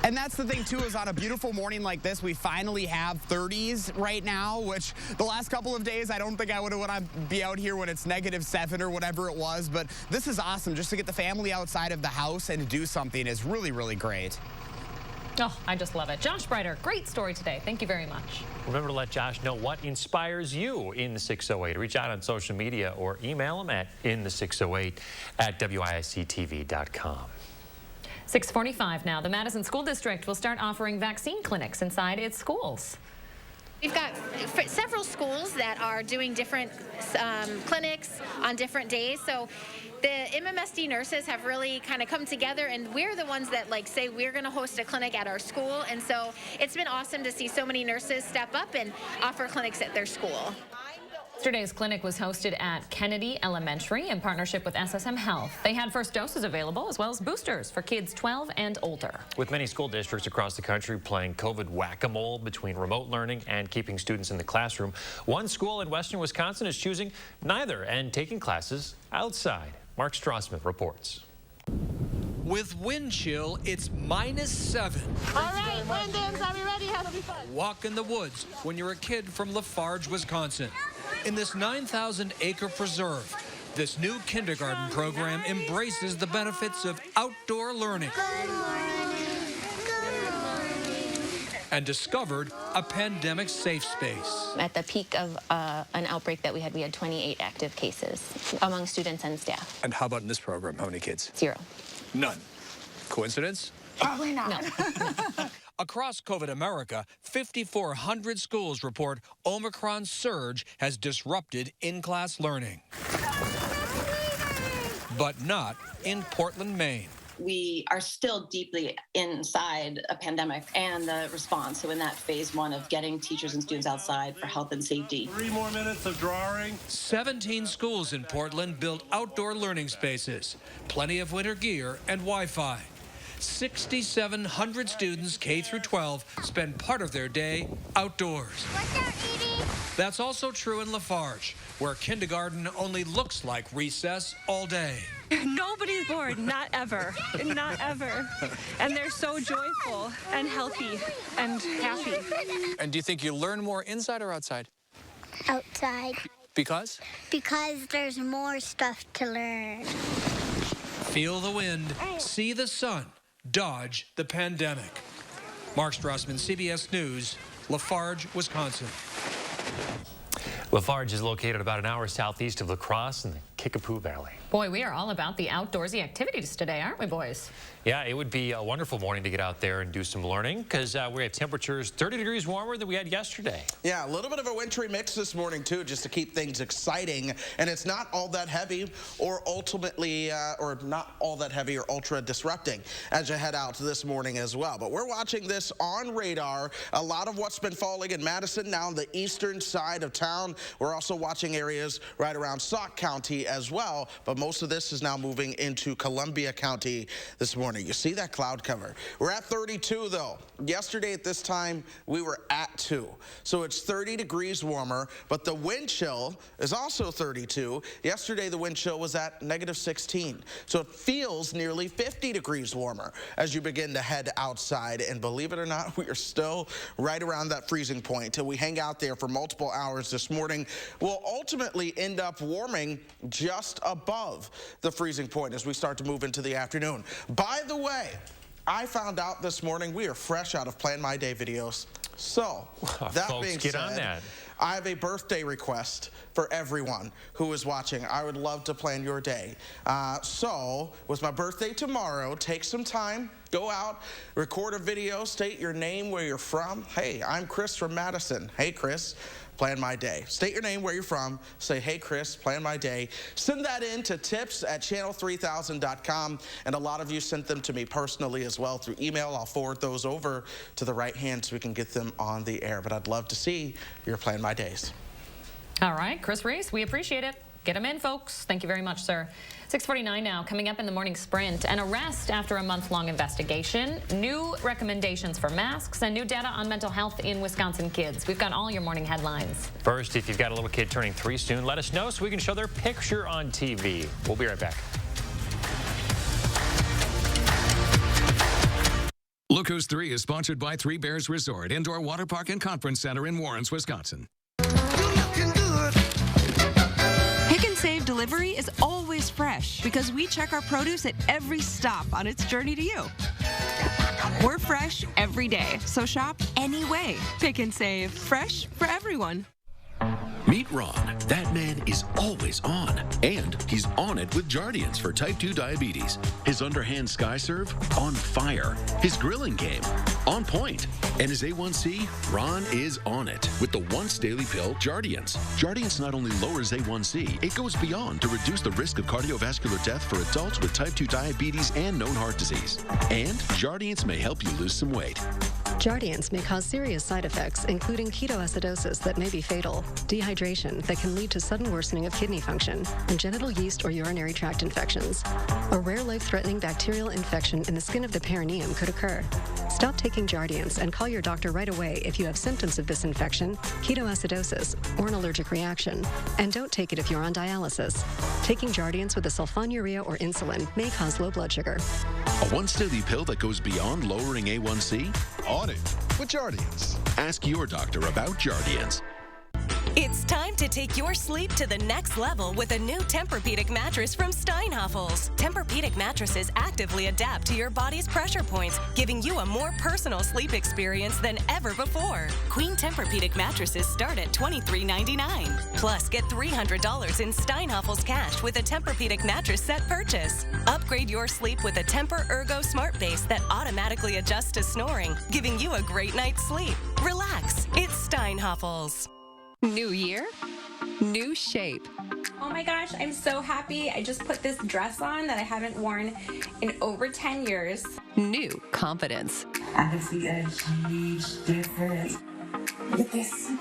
And that's the thing, too, is on a beautiful morning like this, we finally have 30s right now, which the last couple of days, I don't think I would have want to be out here when it's -7 or whatever it was. But this is awesome. Just to get the family outside of the house and to do something is really, really great. Oh, I just love it. Josh Breiter, great story today. Thank you very much. Remember to let Josh know what inspires you in the 608. Reach out on social media or email him at in the608@wisctv.com. 6:45 now. The Madison School District will start offering vaccine clinics inside its schools. We've got several schools that are doing different clinics on different days. So the MMSD nurses have really kind of come together, and we're the ones that say we're going to host a clinic at our school. And so it's been awesome to see so many nurses step up and offer clinics at their school. Yesterday's clinic was hosted at Kennedy Elementary in partnership with SSM Health. They had first doses available as well as boosters for kids 12 and older. With many school districts across the country playing COVID whack-a-mole between remote learning and keeping students in the classroom, one school in western Wisconsin is choosing neither and taking classes outside. Mark Strassman reports. With wind chill, it's -7. All right, Wyndhams, are we ready? That'll be fun. Walk in the woods when you're a kid from Lafarge, Wisconsin. In this 9,000-acre preserve, this new kindergarten program embraces the benefits of outdoor learning. Good morning. Good morning. And discovered a pandemic safe space. At the peak of an outbreak that we had 28 active cases among students and staff. And how about in this program? How many kids? 0. None. Coincidence? Probably not. No. Across COVID America, 5,400 schools report Omicron's surge has disrupted in-class learning. But not in Portland, Maine. We are still deeply inside a pandemic and the response. So in that phase 1 of getting teachers and students outside for health and safety. 3 more minutes of drawing. 17 schools in Portland built outdoor learning spaces, plenty of winter gear and Wi-Fi. 6,700 students K through 12 spend part of their day outdoors. What's up, Edie? That's also true in Lafarge, where kindergarten only looks like recess all day. Nobody's bored, not ever, not ever. And they're so joyful and healthy and happy. And do you think you learn more inside or outside? Outside. Because? Because there's more stuff to learn. Feel the wind, see the sun, dodge the pandemic. Mark Strassman, CBS News, Lafarge, Wisconsin. Lafarge is located about an hour southeast of La Crosse in the Kickapoo Valley. Boy, we are all about the outdoorsy activities today, aren't we, boys? Yeah, it would be a wonderful morning to get out there and do some learning because we have temperatures 30 degrees warmer than we had yesterday. Yeah, a little bit of a wintry mix this morning, too, just to keep things exciting. And it's not all that heavy or ultimately, or not all that heavy or ultra disrupting as you head out this morning as well. But we're watching this on radar. A lot of what's been falling in Madison, now on the eastern side of town. We're also watching areas right around Sauk County as well. But most of this is now moving into Columbia County this morning. You see that cloud cover. We're at 32, though. Yesterday at this time, we were at 2. So it's 30 degrees warmer, but the wind chill is also 32. Yesterday, the wind chill was at -16. So it feels nearly 50 degrees warmer as you begin to head outside. And believe it or not, we are still right around that freezing point till we hang out there for multiple hours this morning. We'll ultimately end up warming just above the freezing point as we start to move into the afternoon. By the way, I found out this morning we are fresh out of Plan My Day videos. So, that folks, being get said, on that. I have a birthday request for everyone who is watching. I would love to plan your day. So, with my birthday tomorrow, take some time, go out, record a video, state your name, where you're from. Hey, I'm Chris from Madison. Hey, Chris. Plan my day. State your name, where you're from. Say, hey, Chris, plan my day. Send that in to tips@channel3000.com. And a lot of you sent them to me personally as well through email. I'll forward those over to the right hand so we can get them on the air. But I'd love to see your Plan My Days. All right, Chris Reese, we appreciate it. Get them in, folks. Thank you very much, sir. 6:49 now. Coming up in the morning sprint, an arrest after a month-long investigation, new recommendations for masks, and new data on mental health in Wisconsin kids. We've got all your morning headlines. First, if you've got a little kid turning 3 soon, let us know so we can show their picture on TV. We'll be right back. Look Who's 3 is sponsored by Three Bears Resort, Indoor Water Park and Conference Center in Warrens, Wisconsin. Pick and Save delivery is always fresh because we check our produce at every stop on its journey to you. We're fresh every day, so shop any way. Pick and Save, fresh for everyone. Meet Ron. That man is always on. And he's on it with Jardiance for type 2 diabetes. His underhand sky serve, on fire. His grilling game, on point. And his A1C, Ron is on it with the once daily pill, Jardiance. Jardiance not only lowers A1C, it goes beyond to reduce the risk of cardiovascular death for adults with type 2 diabetes and known heart disease. And Jardiance may help you lose some weight. Jardiance may cause serious side effects, including ketoacidosis that may be fatal, dehydration that can lead to sudden worsening of kidney function, and genital yeast or urinary tract infections. A rare life-threatening bacterial infection in the skin of the perineum could occur. Stop taking Jardiance and call your doctor right away if you have symptoms of this infection, ketoacidosis, or an allergic reaction. And don't take it if you're on dialysis. Taking Jardiance with a sulfonylurea or insulin may cause low blood sugar. A once daily pill that goes beyond lowering A1C? On it with Jardiance. Ask your doctor about Jardiance. It's time to take your sleep to the next level with a new Tempur-Pedic mattress from Steinhafels. Tempur-Pedic mattresses actively adapt to your body's pressure points, giving you a more personal sleep experience than ever before. Queen Tempur-Pedic mattresses start at $23.99. Plus, get $300 in Steinhafels cash with a Tempur-Pedic mattress set purchase. Upgrade your sleep with a Tempur Ergo Smart Base that automatically adjusts to snoring, giving you a great night's sleep. Relax. It's Steinhafels. New year, new shape. Oh my gosh, I'm so happy. I just put this dress on that I haven't worn in over 10 years. New confidence. I can see a huge difference. Look at this.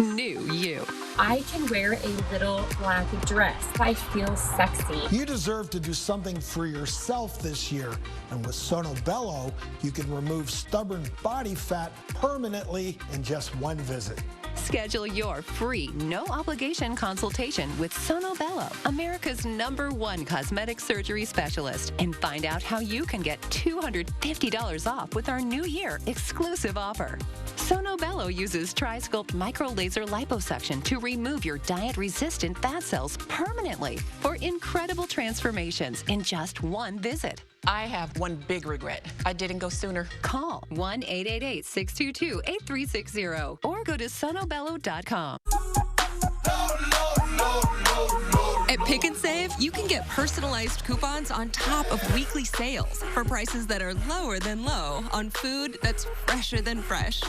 New you. I can wear a little black dress. I feel sexy. You deserve to do something for yourself this year. And with Sono Bello, you can remove stubborn body fat permanently in just one visit. Schedule your free, no-obligation consultation with Sono Bello, America's #1 cosmetic surgery specialist, and find out how you can get $250 off with our New Year exclusive offer. Sono Bello uses Tri-Sculpt micro-laser liposuction to remove your diet-resistant fat cells permanently for incredible transformations in just one visit. I have one big regret. I didn't go sooner. Call 1-888-622-8360 or go to sonobello.com. At Pick and Save, you can get personalized coupons on top of weekly sales for prices that are lower than low on food that's fresher than fresh.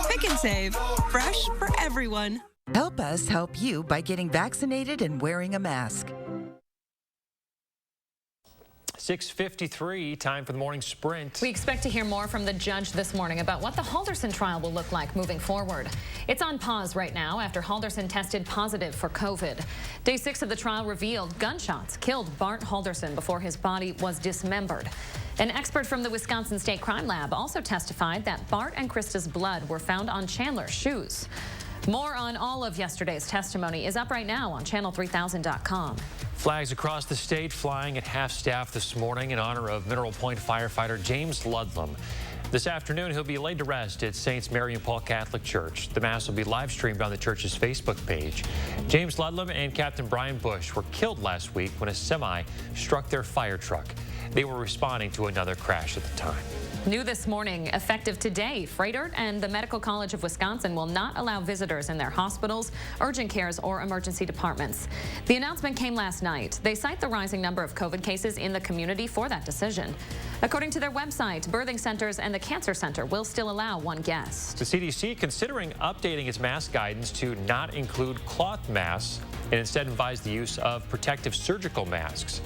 Pick and Save, fresh for everyone. Help us help you by getting vaccinated and wearing a mask. 6:53, time for the morning sprint. We expect to hear more from the judge this morning about what the Halderson trial will look like moving forward. It's on pause right now after Halderson tested positive for COVID. Day 6 of the trial revealed gunshots killed Bart Halderson before his body was dismembered. An expert from the Wisconsin State Crime Lab also testified that Bart and Krista's blood were found on Chandler's shoes. More on all of yesterday's testimony is up right now on channel3000.com. Flags across the state flying at half-staff this morning in honor of Mineral Point firefighter James Ludlam. This afternoon, he'll be laid to rest at Saints Mary and Paul Catholic Church. The Mass will be live-streamed on the church's Facebook page. James Ludlam and Captain Brian Bush were killed last week when a semi struck their fire truck. They were responding to another crash at the time. New this morning, effective today, Freighter and the Medical College of Wisconsin will not allow visitors in their hospitals, urgent cares, or emergency departments. The announcement came last night. They cite the rising number of COVID cases in the community for that decision. According to their website, birthing centers and the Cancer Center will still allow one guest. The CDC considering updating its mask guidance to not include cloth masks and instead advise the use of protective surgical masks.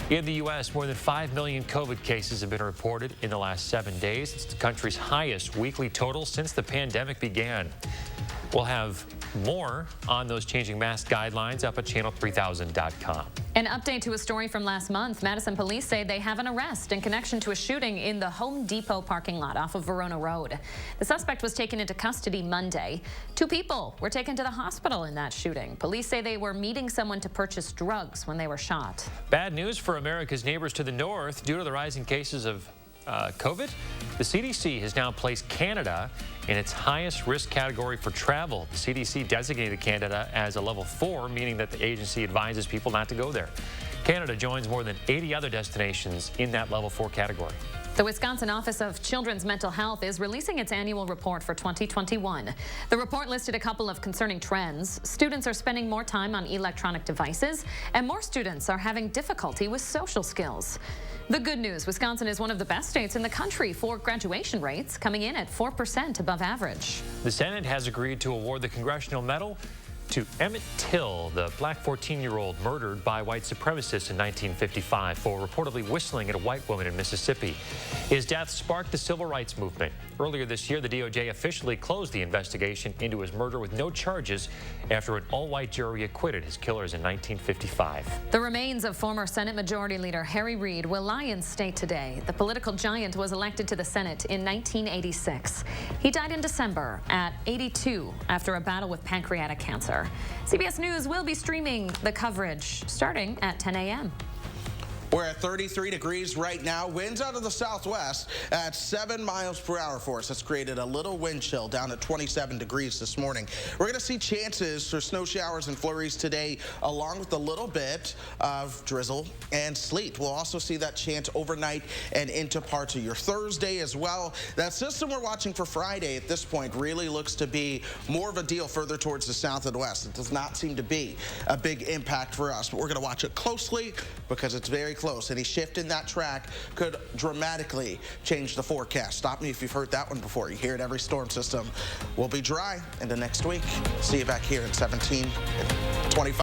In the U.S., more than 5 million COVID cases have been reported in the last 7 days. It's the country's highest weekly total since the pandemic began. We'll have more on those changing mask guidelines up at channel3000.com. An update to a story from last month. Madison police say they have an arrest in connection to a shooting in the Home Depot parking lot off of Verona Road. The suspect was taken into custody Monday. 2 people were taken to the hospital in that shooting. Police say they were meeting someone to purchase drugs when they were shot. Bad news for America's neighbors to the north. Due to the rising cases of COVID, the CDC has now placed Canada in its highest risk category for travel. The CDC designated Canada as a level 4, meaning that the agency advises people not to go there. Canada joins more than 80 other destinations in that level 4 category. The Wisconsin Office of Children's Mental Health is releasing its annual report for 2021. The report listed a couple of concerning trends. Students are spending more time on electronic devices, and more students are having difficulty with social skills. The good news, Wisconsin is one of the best states in the country for graduation rates, coming in at 4% above average. The Senate has agreed to award the Congressional Medal to Emmett Till, the black 14-year-old murdered by white supremacists in 1955 for reportedly whistling at a white woman in Mississippi. His death sparked the civil rights movement. Earlier this year, the DOJ officially closed the investigation into his murder with no charges after an all-white jury acquitted his killers in 1955. The remains of former Senate Majority Leader Harry Reid will lie in state today. The political giant was elected to the Senate in 1986. He died in December at 82 after a battle with pancreatic cancer. CBS News will be streaming the coverage starting at 10 a.m. We're at 33 degrees right now. Winds out of the southwest at 7 miles per hour for us. That's created a little wind chill down at 27 degrees this morning. We're going to see chances for snow showers and flurries today, along with a little bit of drizzle and sleet. We'll also see that chance overnight and into parts of your Thursday as well. That system we're watching for Friday at this point really looks to be more of a deal further towards the south and west. It does not seem to be a big impact for us, but we're going to watch it closely because it's very close. Any shift in that track could dramatically change the forecast. Stop me if you've heard that one before. You hear it every storm system. Will be dry into next week. See you back here at 17 and 25.